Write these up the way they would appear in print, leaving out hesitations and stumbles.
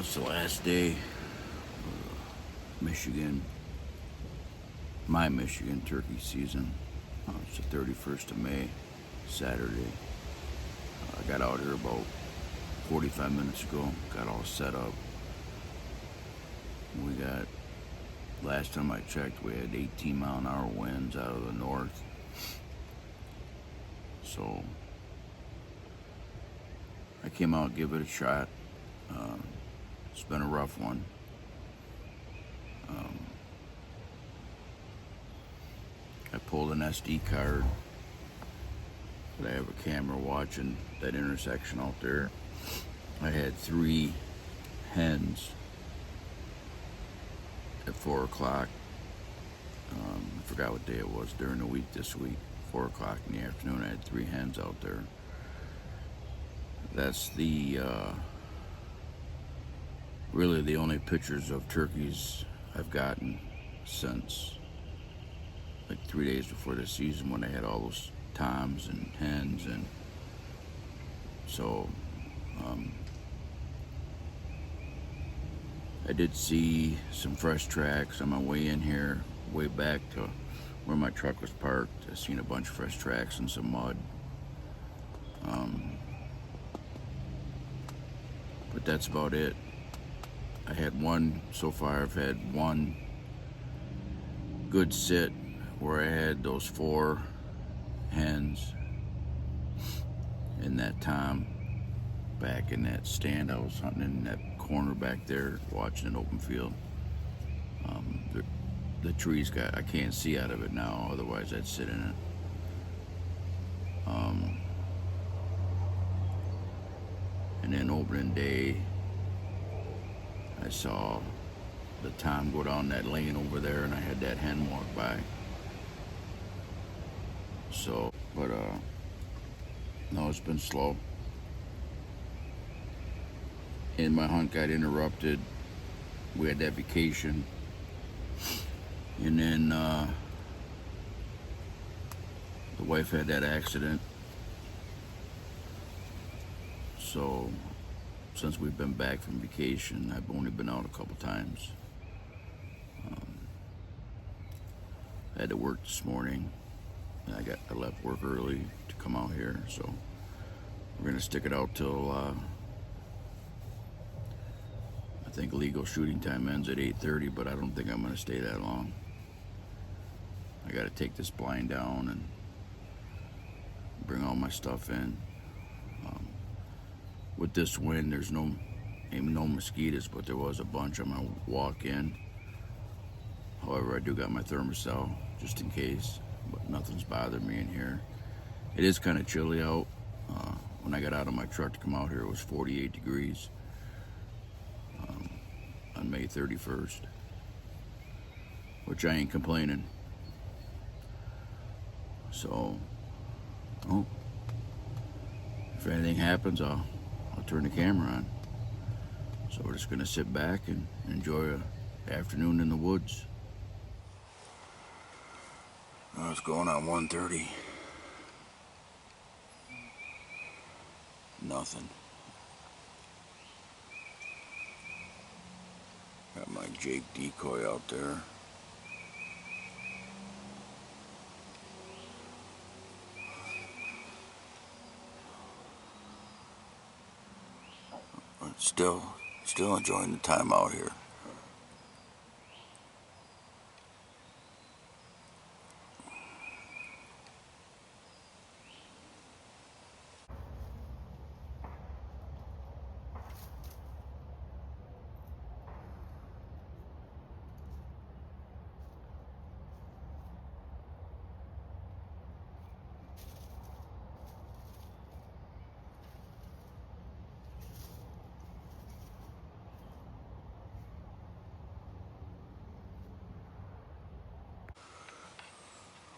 It's the last day, Michigan, my Michigan turkey season. It's the 31st of May, Saturday. I got out here about 45 minutes ago, got all set up. Last time I checked, we had 18-mile-an-hour winds out of the north. So I came out, give it a shot. It's been a rough one. I pulled an SD card, but I have a camera watching that intersection out there. I had 3 hens at 4 o'clock. I forgot what day it was during the week this week. 4 o'clock in the afternoon, I had 3 hens out there. That's really the only pictures of turkeys I've gotten since like 3 days before the season, when I had all those toms and hens. And so I did see some fresh tracks on my way in here, way back to where my truck was parked. I seen a bunch of fresh tracks and some mud. But that's about it. I had one, so far I've had one good sit where I had those 4 hens and that tom back in that stand. I was hunting in that corner back there, watching an open field. The trees I can't see out of it now, otherwise I'd sit in it. And then opening day, I saw the tom go down that lane over there, and I had that hen walk by. So, but no, it's been slow. And my hunt got interrupted. We had that vacation. And then the wife had that accident. So since we've been back from vacation, I've only been out a couple times. I had to work this morning, and I left work early to come out here. So we're gonna stick it out till I think legal shooting time ends at 8:30, but I don't think I'm gonna stay that long. I gotta take this blind down and bring all my stuff in. With this wind, there's no mosquitoes, but there was a bunch on my walk in. However, I do got my thermostat just in case, but nothing's bothering me in here. It is kind of chilly out. When I got out of my truck to come out here, it was 48 degrees on May 31st, which I ain't complaining. So, if anything happens, I'll turn the camera on. So we're just gonna sit back and enjoy an afternoon in the woods. It's going on 1:30. Nothing. Got my Jake decoy out there. But still enjoying the time out here.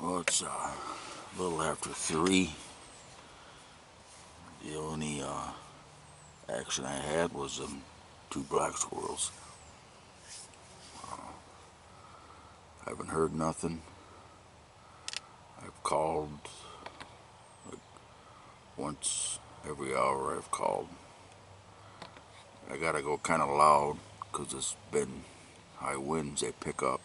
Well, it's a little after 3. The only action I had was 2 black squirrels. I haven't heard nothing. I've called like once every hour. I've called. I gotta go kind of loud because it's been high winds they pick up.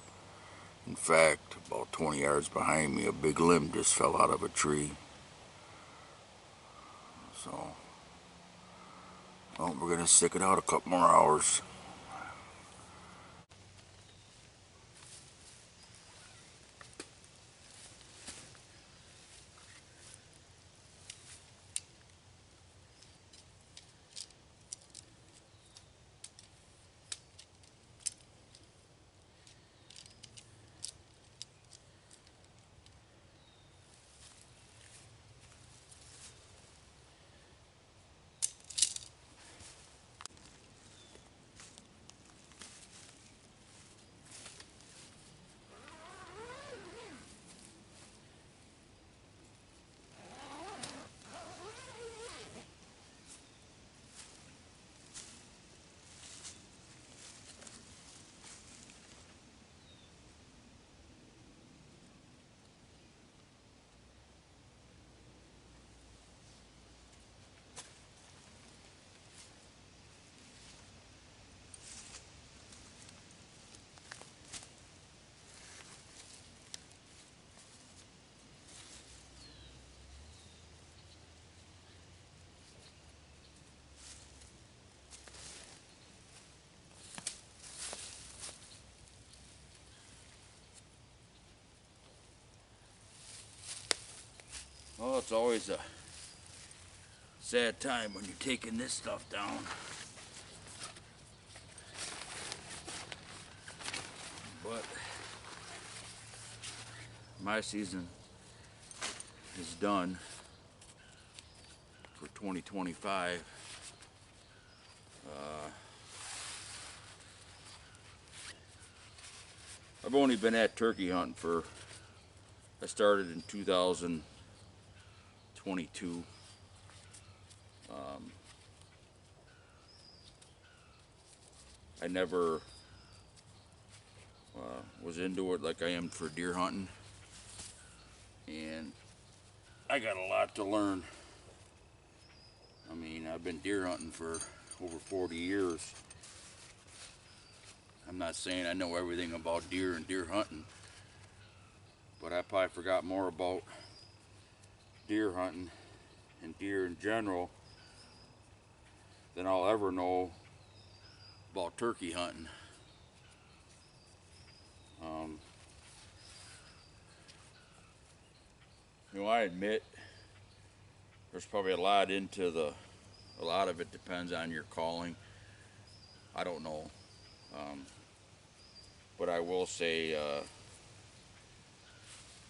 In fact, about 20 yards behind me, a big limb just fell out of a tree. So, well, we're gonna stick it out a couple more hours. Well, it's always a sad time when you're taking this stuff down. But my season is done for 2025. I've only been at turkey hunting I started in 2022. I never was into it like I am for deer hunting, and I got a lot to learn. I mean, I've been deer hunting for over 40 years. I'm not saying I know everything about deer and deer hunting, but I probably forgot more about deer hunting and deer in general than I'll ever know about turkey hunting. I admit there's probably a lot of it depends on your calling. I don't know. But I will say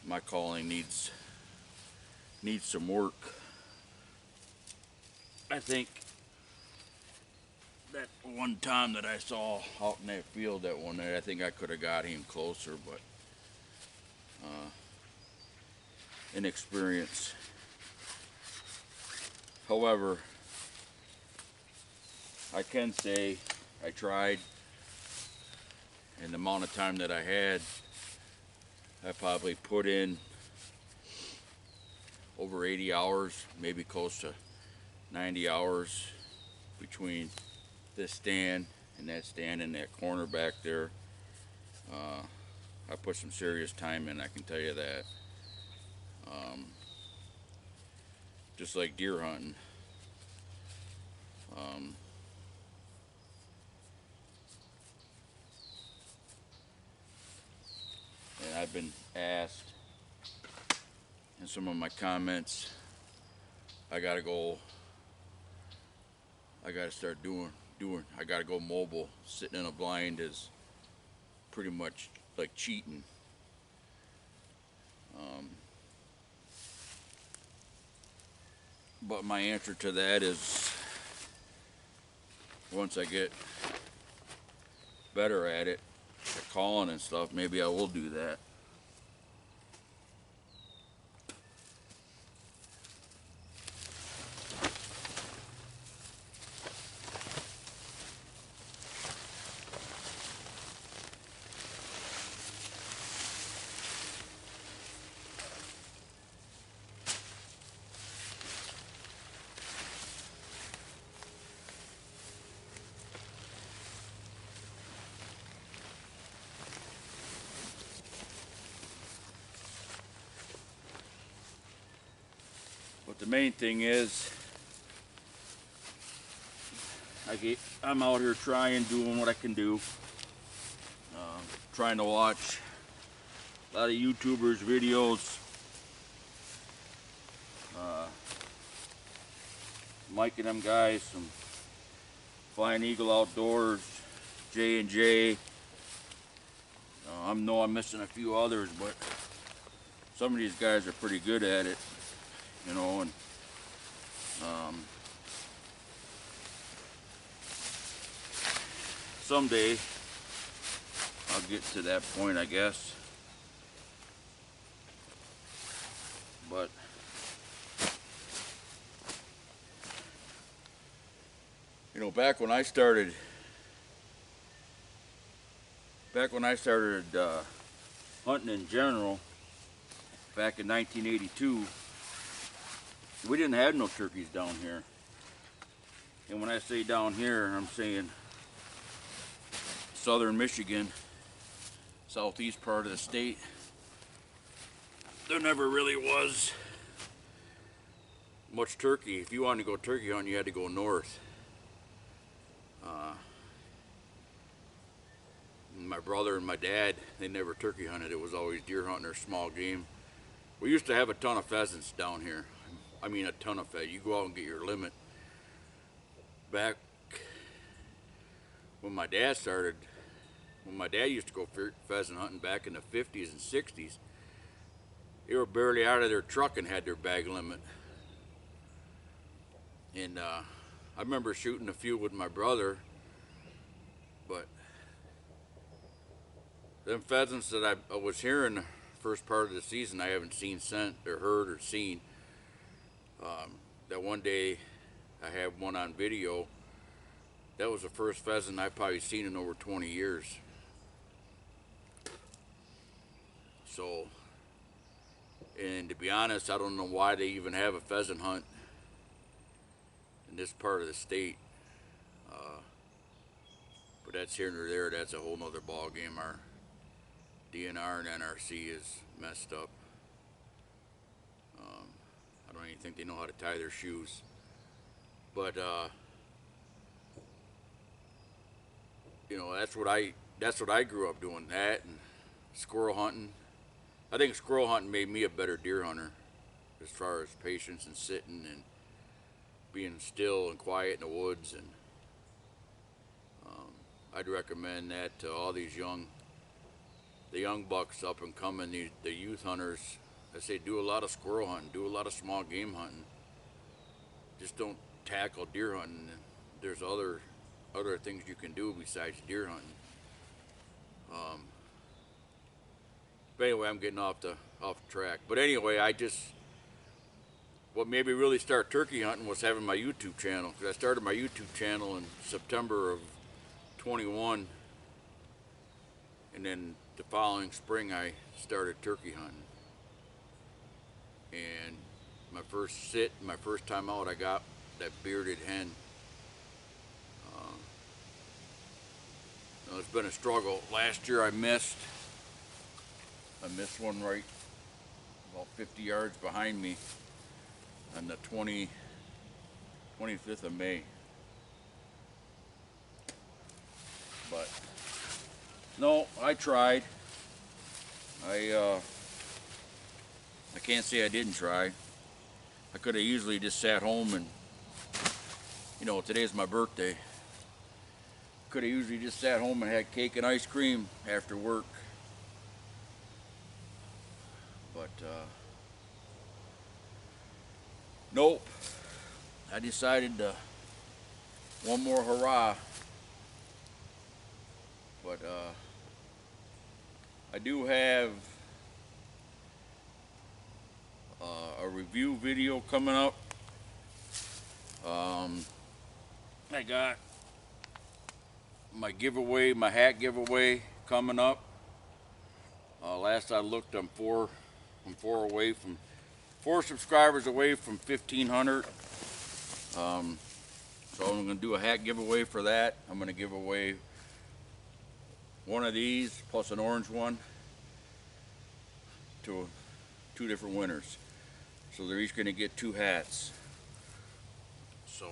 my calling needs some work. I think that one time that I saw out in that field that one night, I think I could have got him closer, but inexperience. However, I can say I tried, and the amount of time that I had, I probably put in over 80 hours, maybe close to 90 hours between this stand and that corner back there. I put some serious time in, I can tell you that. Just like deer hunting. And I've been asked in some of my comments, I gotta start I gotta go mobile. Sitting in a blind is pretty much like cheating. But my answer to that is once I get better at it, at calling and stuff, maybe I will do that. the main thing is I'm out here doing what I can do. Trying to watch a lot of YouTubers' videos. Mike and them guys, some Flying Eagle Outdoors, J&J. I know I'm missing a few others, but some of these guys are pretty good at it, you know, and someday I'll get to that point, I guess. But you know, back when I started hunting in general, back in 1982, we didn't have no turkeys down here. And when I say down here, I'm saying southern Michigan, southeast part of the state. There never really was much turkey. If you wanted to go turkey hunting, you had to go north. My brother and my dad, they never turkey hunted. It was always deer hunting or small game. We used to have a ton of pheasants down here. I mean, a ton of pheasants. You go out and get your limit. Back when my dad used to go pheasant hunting back in the 50s and 60s, they were barely out of their truck and had their bag limit. And I remember shooting a few with my brother, but them pheasants that I was hearing the first part of the season, I haven't seen sent or heard or seen. That one day I had one on video. That was the first pheasant I've probably seen in over 20 years. So, and to be honest, I don't know why they even have a pheasant hunt in this part of the state. But that's here nor there. That's a whole nother ball game. Our DNR and NRC is messed up. I don't even think they know how to tie their shoes. But you know, that's what I grew up doing. That and squirrel hunting. I think squirrel hunting made me a better deer hunter, as far as patience and sitting and being still and quiet in the woods. And I'd recommend that to all these the young bucks up and coming, the youth hunters. I say do a lot of squirrel hunting, do a lot of small game hunting. Just don't tackle deer hunting. There's other things you can do besides deer hunting. But anyway, I'm getting off track. But anyway, what made me really start turkey hunting was having my YouTube channel. Because I started my YouTube channel in September of 21, and then the following spring I started turkey hunting. And my first time out, I got that bearded hen. It's been a struggle. Last year I missed one right about 50 yards behind me on the 25th of May. But no, I tried. I can't say I didn't try. I could have easily just sat home and, you know, today's my birthday. Could have usually just sat home and had cake and ice cream after work. But nope. I decided one more hurrah. But I do have a review video coming up. I got my giveaway, my hat giveaway coming up. Last I looked, I'm four subscribers away from 1,500. So I'm going to do a hat giveaway for that. I'm going to give away one of these plus an orange one to two different winners. So they're each going to get 2 hats. So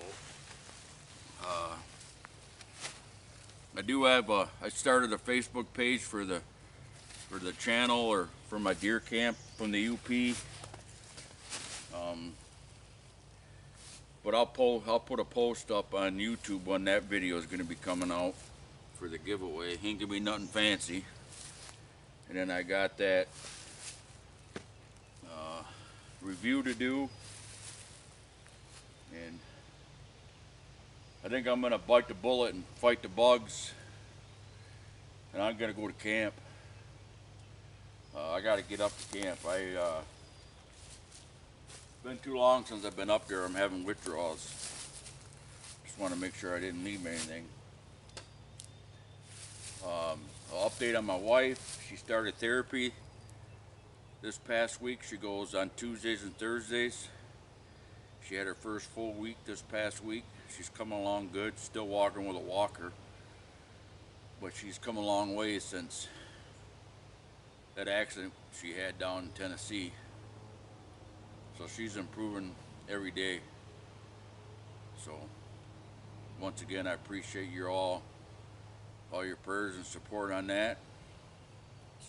I do have I started a Facebook page for the channel, or for my deer camp from the UP. But I'll put a post up on YouTube when that video is going to be coming out for the giveaway. Ain't gonna be nothing fancy. And then I got that review to do, and I think I'm gonna bite the bullet and fight the bugs, and I'm gonna go to camp. I gotta get up to camp. Been too long since I've been up there. I'm having withdrawals. Just want to make sure I didn't leave anything. I'll update on my wife. She started therapy this past week. She goes on Tuesdays and Thursdays. She had her first full week this past week. She's coming along good. Still walking with a walker, but she's come a long way since that accident she had down in Tennessee. So she's improving every day. So once again, I appreciate all your prayers and support on that.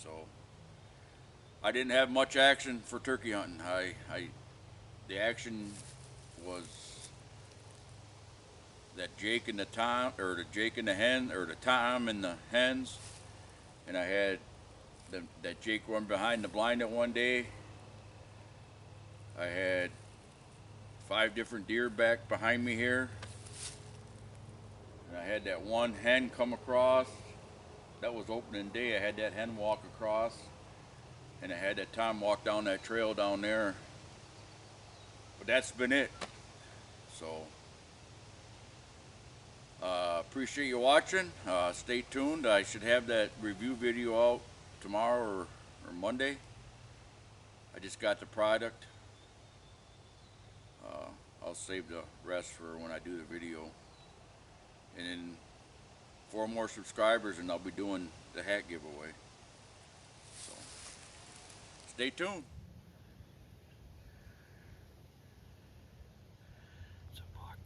So I didn't have much action for turkey hunting. The action was that Jake and the Tom, or the Jake and the hen, or the Tom and the hens, and I had that Jake run behind the blind that one day. I had 5 different deer back behind me here. And I had that one hen come across. That was opening day. I had that hen walk across. And I had that Tom walk down that trail down there. But that's been it. So, appreciate you watching. Stay tuned. I should have that review video out tomorrow or Monday. I just got the product. I'll save the rest for when I do the video. And then 4 more subscribers and I'll be doing the hat giveaway. So stay tuned. It's a buck.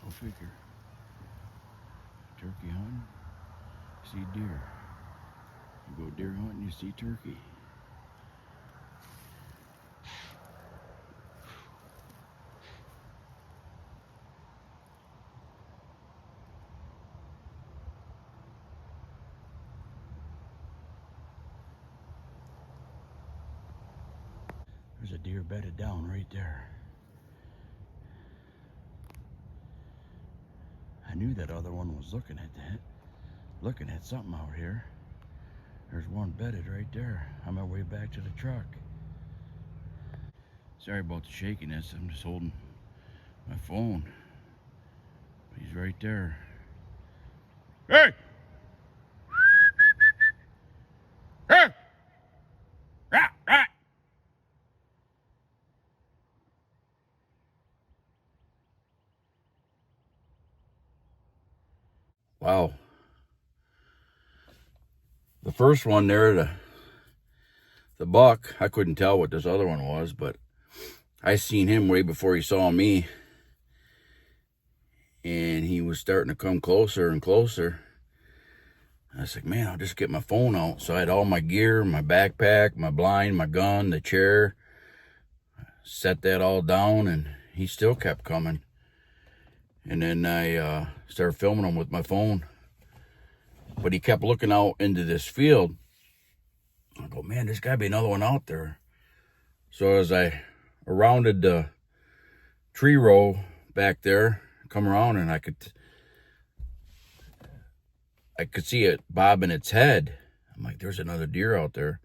Go figure. Turkey hunting, see deer. You go deer hunting, you see turkey. There's a deer bedded down right there. I knew that other one was looking at something out here. There's one bedded right there on my way back to the truck. Sorry about the shakiness. I'm just holding my phone. He's right there. Hey! Hey! Rah, rah. Wow. The first one there, the buck, I couldn't tell what this other one was, but I seen him way before he saw me. And he was starting to come closer and closer. I was like, man, I'll just get my phone out. So I had all my gear, my backpack, my blind, my gun, the chair. Set that all down, and he still kept coming. And then I started filming him with my phone. But he kept looking out into this field. I go, man, there's got to be another one out there. So as I rounded the tree row back there, come around, and I could see it bobbing its head. I'm like, there's another deer out there.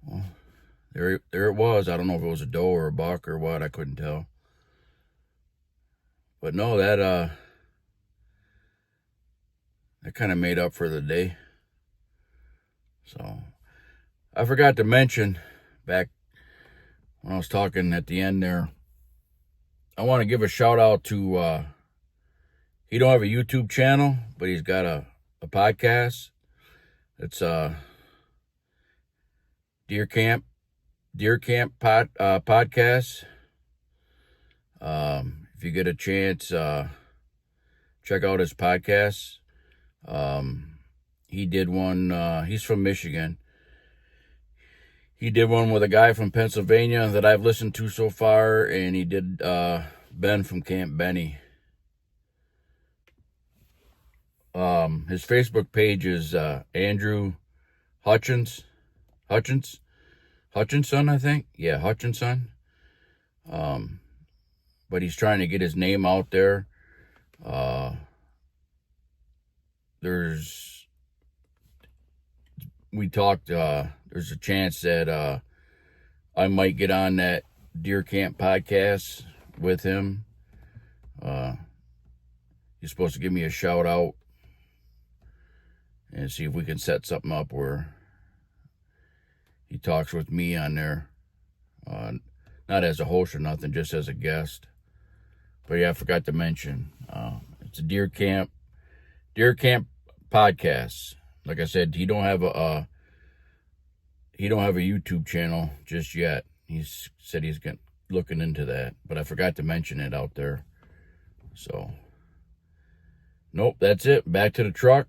Well, there it was. I don't know if it was a doe or a buck or what. I couldn't tell. But no, that kind of made up for the day. So I forgot to mention back when I was talking at the end there, I want to give a shout out to, he don't have a YouTube channel, but he's got a podcast. It's Deer Camp Podcast. If you get a chance, check out his podcast. He did one, he's from Michigan. He did one with a guy from Pennsylvania that I've listened to so far, and he did Ben from Camp Benny. His Facebook page is Andrew Hutchinson, I think. Yeah, Hutchinson. But he's trying to get his name out there. There's a chance that I might get on that Deer Camp podcast with him. He's supposed to give me a shout out and see if we can set something up where he talks with me on there. Not as a host or nothing, just as a guest. But yeah, I forgot to mention, it's a Deer Camp podcast. Like I said, he don't have a YouTube channel just yet. He's said he's looking into that, but I forgot to mention it out there. So, nope, that's it. Back to the truck.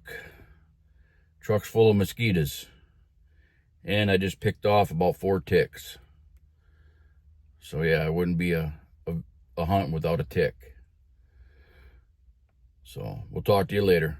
Truck's full of mosquitoes. And I just picked off about 4 ticks. So yeah, it wouldn't be a hunt without a tick. So we'll talk to you later.